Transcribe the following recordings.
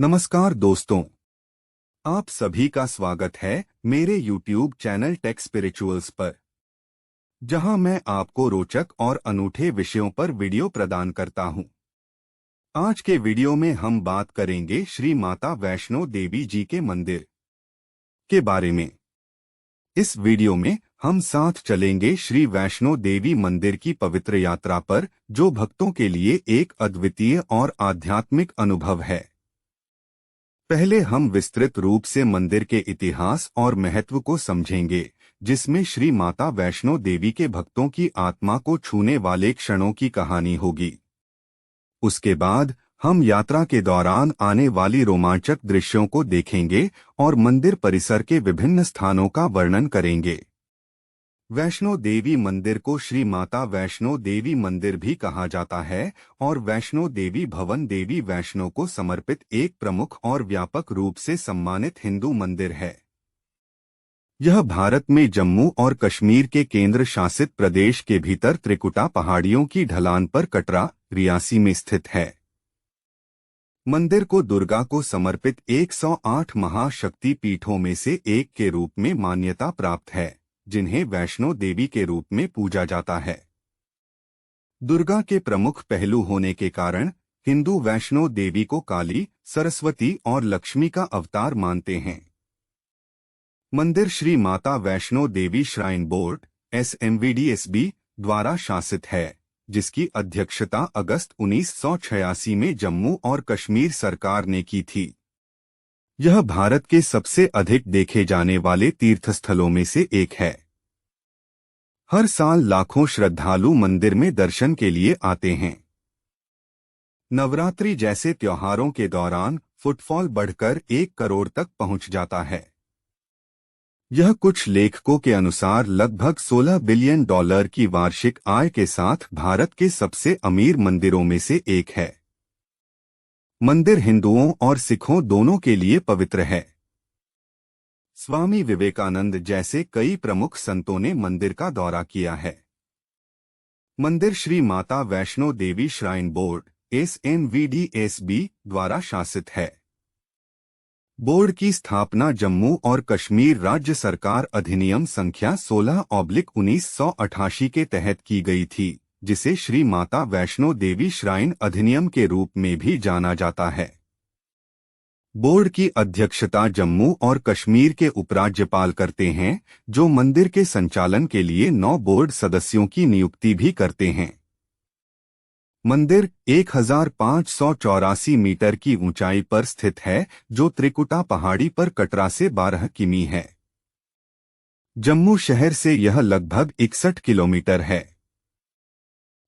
नमस्कार दोस्तों, आप सभी का स्वागत है मेरे YouTube चैनल टेक स्पिरिचुअल्स पर, जहां मैं आपको रोचक और अनूठे विषयों पर वीडियो प्रदान करता हूं। आज के वीडियो में हम बात करेंगे श्री माता वैष्णो देवी जी के मंदिर के बारे में। इस वीडियो में हम साथ चलेंगे श्री वैष्णो देवी मंदिर की पवित्र यात्रा पर, जो भक्तों के लिए एक अद्वितीय और आध्यात्मिक अनुभव है। पहले हम विस्तृत रूप से मंदिर के इतिहास और महत्व को समझेंगे, जिसमें श्री माता वैष्णो देवी के भक्तों की आत्मा को छूने वाले क्षणों की कहानी होगी। उसके बाद हम यात्रा के दौरान आने वाली रोमांचक दृश्यों को देखेंगे और मंदिर परिसर के विभिन्न स्थानों का वर्णन करेंगे। वैष्णो देवी मंदिर को श्री माता वैष्णो देवी मंदिर भी कहा जाता है और वैष्णो देवी भवन देवी वैष्णो को समर्पित एक प्रमुख और व्यापक रूप से सम्मानित हिंदू मंदिर है। यह भारत में जम्मू और कश्मीर के केंद्र शासित प्रदेश के भीतर त्रिकुटा पहाड़ियों की ढलान पर कटरा, रियासी में स्थित है। मंदिर को दुर्गा को समर्पित 108 महाशक्ति पीठों में से एक के रूप में मान्यता प्राप्त है, जिन्हें वैष्णो देवी के रूप में पूजा जाता है। दुर्गा के प्रमुख पहलू होने के कारण हिंदू वैष्णो देवी को काली, सरस्वती और लक्ष्मी का अवतार मानते हैं। मंदिर Shri Mata Vaishno Devi shrine board (SMVDSB) द्वारा शासित है, जिसकी अध्यक्षता अगस्त 1986 में जम्मू और कश्मीर सरकार ने की थी। यह भारत के सबसे अधिक देखे जाने वाले तीर्थस्थलों में से एक है। हर साल लाखों श्रद्धालु मंदिर में दर्शन के लिए आते हैं। नवरात्रि जैसे त्योहारों के दौरान फुटफॉल बढ़कर 1 करोड़ तक पहुंच जाता है। यह कुछ लेखकों के अनुसार लगभग $16 बिलियन की वार्षिक आय के साथ भारत के सबसे अमीर मंदिरों में से एक है। मंदिर हिंदुओं और सिखों दोनों के लिए पवित्र है। स्वामी विवेकानंद जैसे कई प्रमुख संतों ने मंदिर का दौरा किया है। मंदिर Shri Mata Vaishno Devi shrine board (SMVDSB) द्वारा शासित है। बोर्ड की स्थापना जम्मू और कश्मीर राज्य सरकार अधिनियम संख्या 16/1988 के तहत की गई थी, जिसे श्री माता वैष्णो देवी श्राइन अधिनियम के रूप में भी जाना जाता है। बोर्ड की अध्यक्षता जम्मू और कश्मीर के उपराज्यपाल करते हैं, जो मंदिर के संचालन के लिए 9 बोर्ड सदस्यों की नियुक्ति भी करते हैं। मंदिर 1584 मीटर की ऊंचाई पर स्थित है, जो त्रिकुटा पहाड़ी पर कटरा से 12 किमी है। जम्मू शहर से यह लगभग 61 किलोमीटर है।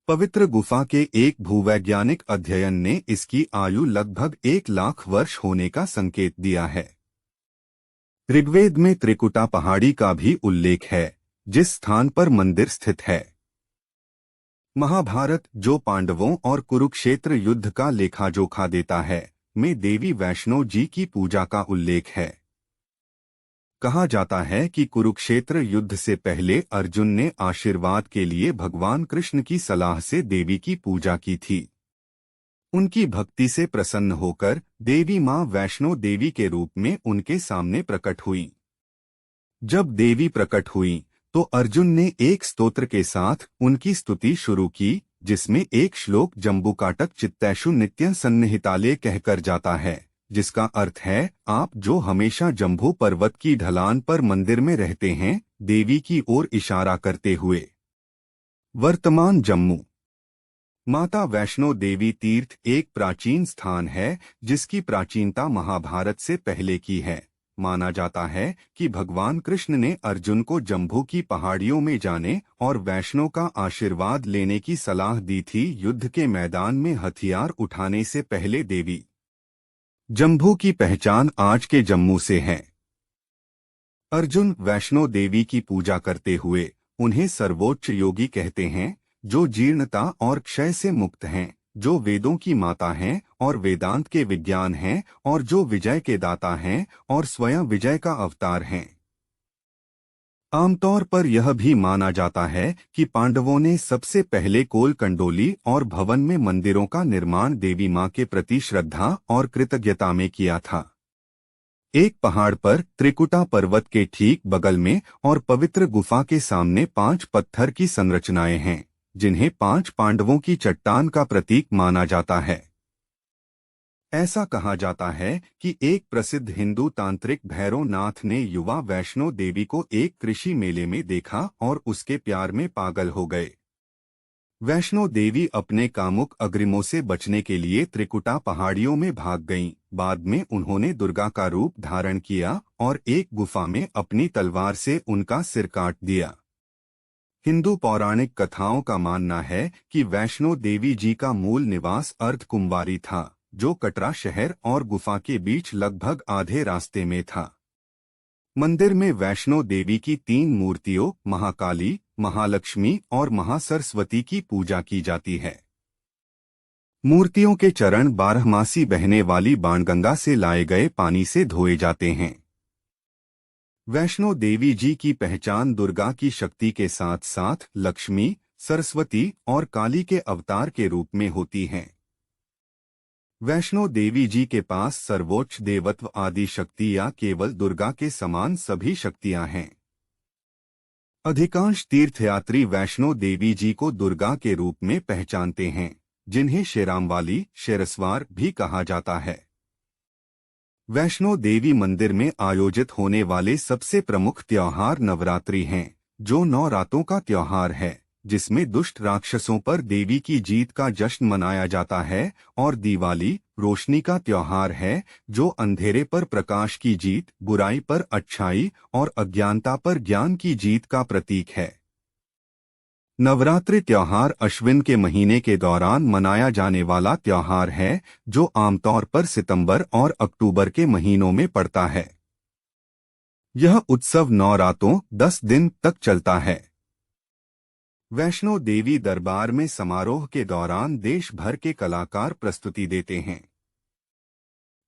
पवित्र गुफा के एक भूवैज्ञानिक अध्ययन ने इसकी आयु लगभग 1 लाख वर्ष होने का संकेत दिया है। ऋग्वेद में त्रिकुटा पहाड़ी का भी उल्लेख है, जिस स्थान पर मंदिर स्थित है। महाभारत, जो पांडवों और कुरुक्षेत्र युद्ध का लेखा-जोखा देता है, में देवी वैष्णो जी की पूजा का उल्लेख है। कहा जाता है कि कुरुक्षेत्र युद्ध से पहले अर्जुन ने आशीर्वाद के लिए भगवान कृष्ण की सलाह से देवी की पूजा की थी। उनकी भक्ति से प्रसन्न होकर देवी मां वैष्णो देवी के रूप में उनके सामने प्रकट हुई। जब देवी प्रकट हुई तो अर्जुन ने एक स्तोत्र के साथ उनकी स्तुति शुरू की, जिसमें एक श्लोक जम्बुकाटक चित्तैषु नित्यं सन्निहितालये कहकर जाता है, जिसका अर्थ है, आप जो हमेशा जम्बू पर्वत की ढलान पर मंदिर में रहते हैं, देवी की ओर इशारा करते हुए। वर्तमान जम्मू माता वैष्णो देवी तीर्थ एक प्राचीन स्थान है, जिसकी प्राचीनता महाभारत से पहले की है। माना जाता है कि भगवान कृष्ण ने अर्जुन को जम्बू की पहाड़ियों में जाने और वैष्णो का आशीर्वाद लेने की सलाह दी थी, युद्ध के मैदान में हथियार उठाने से पहले। देवी जम्बू की पहचान आज के जम्मू से है। अर्जुन वैष्णो देवी की पूजा करते हुए उन्हें सर्वोच्च योगी कहते हैं, जो जीर्णता और क्षय से मुक्त हैं, जो वेदों की माता हैं और वेदांत के विज्ञान हैं, और जो विजय के दाता हैं और स्वयं विजय का अवतार हैं। आमतौर पर यह भी माना जाता है कि पांडवों ने सबसे पहले कोल कंडोली और भवन में मंदिरों का निर्माण देवी मां के प्रति श्रद्धा और कृतज्ञता में किया था। एक पहाड़ पर त्रिकुटा पर्वत के ठीक बगल में और पवित्र गुफा के सामने 5 पत्थर की संरचनाएं हैं, जिन्हें 5 पांडवों की चट्टान का प्रतीक माना जाता है। ऐसा कहा जाता है कि एक प्रसिद्ध हिंदू तांत्रिक भैरव नाथ ने युवा वैष्णो देवी को एक कृषि मेले में देखा और उसके प्यार में पागल हो गए। वैष्णो देवी अपने कामुक अग्रिमों से बचने के लिए त्रिकुटा पहाड़ियों में भाग गईं। बाद में उन्होंने दुर्गा का रूप धारण किया और एक गुफा में अपनी तलवार से उनका सिर काट दिया। हिंदू पौराणिक कथाओं का मानना है कि वैष्णो देवी जी का मूल निवास अर्धकुंवारी था, जो कटरा शहर और गुफा के बीच लगभग आधे रास्ते में था। मंदिर में वैष्णो देवी की 3 मूर्तियों महाकाली, महालक्ष्मी और महासरस्वती की पूजा की जाती है। मूर्तियों के चरण 12 बहने वाली बाणगंगा से लाए गए पानी से धोए जाते हैं। वैष्णो देवी जी की पहचान दुर्गा की शक्ति के साथ साथ लक्ष्मी, सरस्वती और काली के अवतार के रूप में होती है। वैष्णो देवी जी के पास सर्वोच्च देवत्व आदि शक्ति या केवल दुर्गा के समान सभी शक्तियां हैं। अधिकांश तीर्थयात्री वैष्णो देवी जी को दुर्गा के रूप में पहचानते हैं, जिन्हें शेरांवाली, शेरस्वार भी कहा जाता है। वैष्णो देवी मंदिर में आयोजित होने वाले सबसे प्रमुख त्योहार नवरात्रि हैं, जो 9 रातों का त्योहार है, जिसमें दुष्ट राक्षसों पर देवी की जीत का जश्न मनाया जाता है, और दिवाली रोशनी का त्योहार है, जो अंधेरे पर प्रकाश की जीत, बुराई पर अच्छाई और अज्ञानता पर ज्ञान की जीत का प्रतीक है। नवरात्रि त्योहार अश्विन के महीने के दौरान मनाया जाने वाला त्योहार है, जो आमतौर पर सितंबर और अक्टूबर के महीनों में पड़ता है। यह उत्सव 9 रातों 10 दिन तक चलता है। वैष्णो देवी दरबार में समारोह के दौरान देश भर के कलाकार प्रस्तुति देते हैं।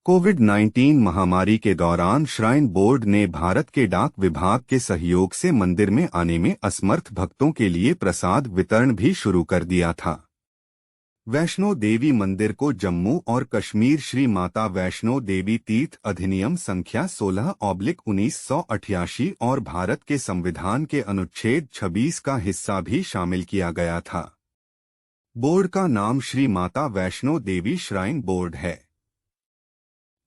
कोविड-19 महामारी के दौरान श्राइन बोर्ड ने भारत के डाक विभाग के सहयोग से मंदिर में आने में असमर्थ भक्तों के लिए प्रसाद वितरण भी शुरू कर दिया था। वैष्णो देवी मंदिर को जम्मू और कश्मीर श्री माता वैष्णो देवी तीर्थ अधिनियम संख्या 16/1988 और भारत के संविधान के अनुच्छेद 26 का हिस्सा भी शामिल किया गया था। बोर्ड का नाम श्री माता वैष्णो देवी श्राइन बोर्ड है।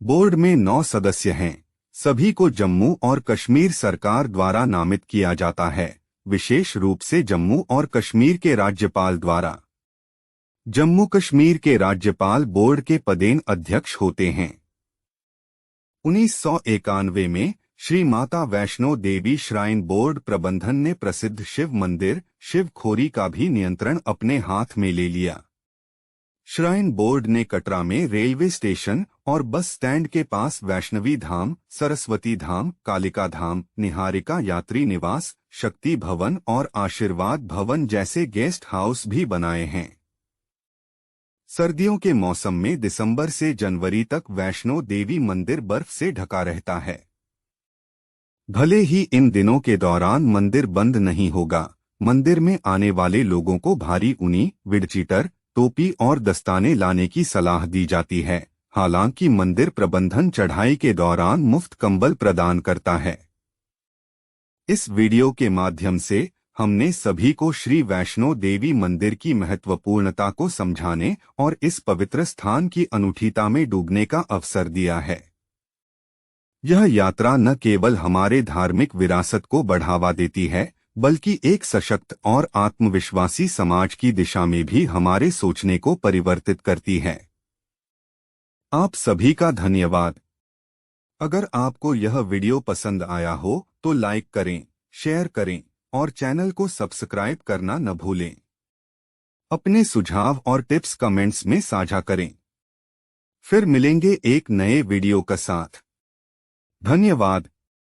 बोर्ड में 9 सदस्य हैं। सभी को जम्मू और कश्मीर सरकार द्वारा नामित किया जाता है, विशेष रूप से जम्मू और कश्मीर के राज्यपाल द्वारा। जम्मू कश्मीर के राज्यपाल बोर्ड के पदेन अध्यक्ष होते हैं। 1991 में श्री माता वैष्णो देवी श्राइन बोर्ड प्रबंधन ने प्रसिद्ध शिव मंदिर शिव खोरी का भी नियंत्रण अपने हाथ में ले लिया। श्राइन बोर्ड ने कटरा में रेलवे स्टेशन और बस स्टैंड के पास वैष्णवी धाम, सरस्वती धाम, कालिका धाम, निहारिका यात्री निवास, शक्ति भवन और आशीर्वाद भवन जैसे गेस्ट हाउस भी बनाए हैं। सर्दियों के मौसम में दिसंबर से जनवरी तक वैष्णो देवी मंदिर बर्फ से ढका रहता है। भले ही इन दिनों के दौरान मंदिर बंद नहीं होगा, मंदिर में आने वाले लोगों को भारी ऊनी, विडचीटर, टोपी और दस्ताने लाने की सलाह दी जाती है। हालांकि मंदिर प्रबंधन चढ़ाई के दौरान मुफ्त कंबल प्रदान करता है। इस वीडियो के माध्यम से हमने सभी को श्री वैष्णो देवी मंदिर की महत्वपूर्णता को समझाने और इस पवित्र स्थान की अनूठीता में डूबने का अवसर दिया है। यह यात्रा न केवल हमारे धार्मिक विरासत को बढ़ावा देती है, बल्कि एक सशक्त और आत्मविश्वासी समाज की दिशा में भी हमारे सोचने को परिवर्तित करती है। आप सभी का धन्यवाद। अगर आपको यह वीडियो पसंद आया हो तो लाइक करें, शेयर करें और चैनल को सब्सक्राइब करना न भूलें। अपने सुझाव और टिप्स कमेंट्स में साझा करें। फिर मिलेंगे एक नए वीडियो के साथ। धन्यवाद।